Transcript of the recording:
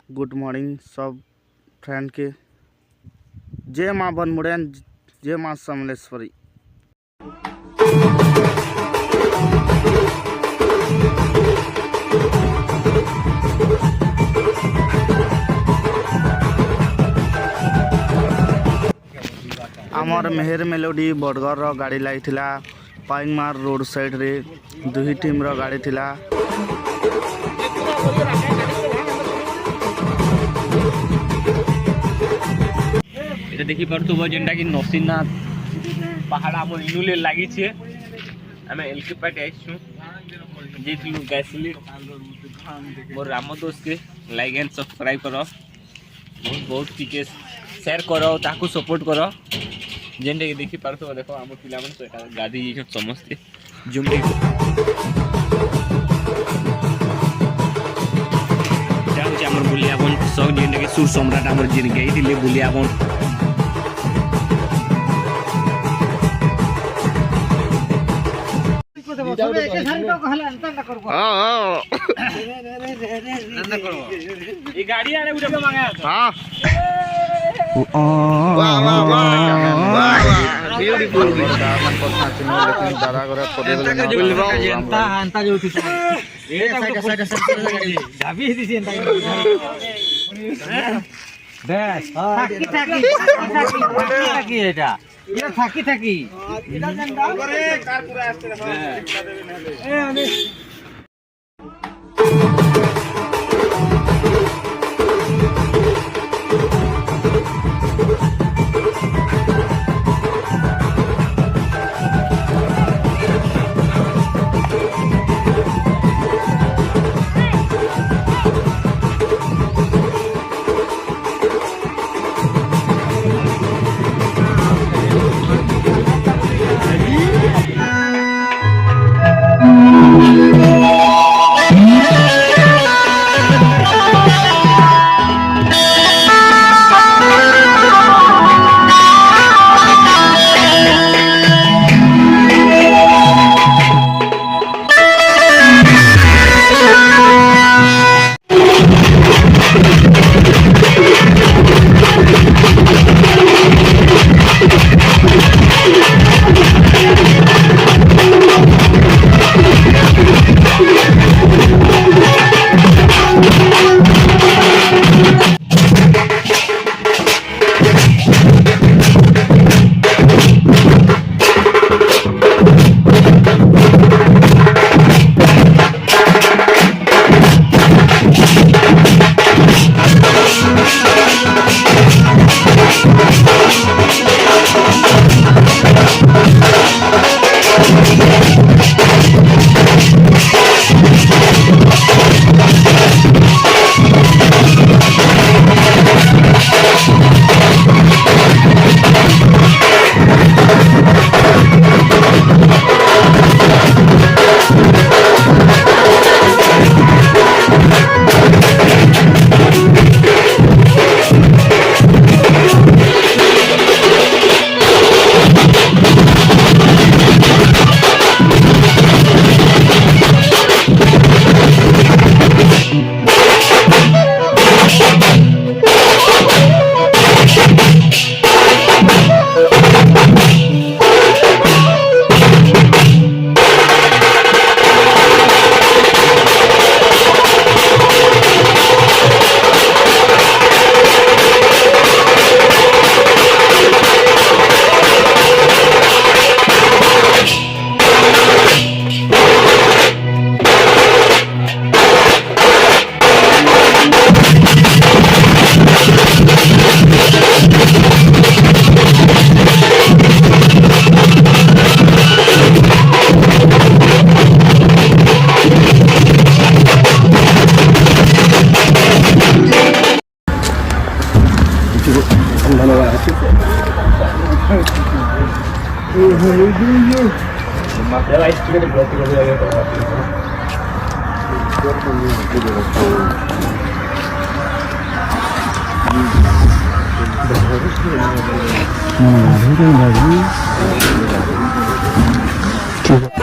Good morning सब friend के जय माँ बनमुड़ियन जय माँ समलेश्वरी। आमर मेहर मेलोडी बड़गढ़ रो गाड़ी लागिथिला पाइंगमार रोड साइड रे दुही टीम रो गाड़ी थिला। এটা দেখি পারতো যেটা কি নসিনাথ পাহাড় আমার ইনুলে লাগিছে। আমি এলকে পাটে আইছু যেতিলু গাইছিলি মোর রাম দোস্ত के लाइक एंड सब्सक्राइब करो बहुत बहुत टिके शेयर करो ताकू सपोर्ट करो जेंटे के देखि पारतो देखो हम पिला मन तो गाड़ी ये समझते जुम जाउचे हमर बुलियाबन सब जेंटे के सुर सम्राट हमर जिन गई दिले बुलियाबन गाड़ी आने उठे मांगा हां ब्यूटीफुल मन को साथी में लेकिन दादा करे पदे जनता अंता जो थी ए साइड ढाबी थी जनता बेस थाकी এটা ये थाकी थाकी এটা जनता करे कार पूरा आस्ते ए আমি Ya la historia de bloque lo voy a ver por la pizza. ठीक है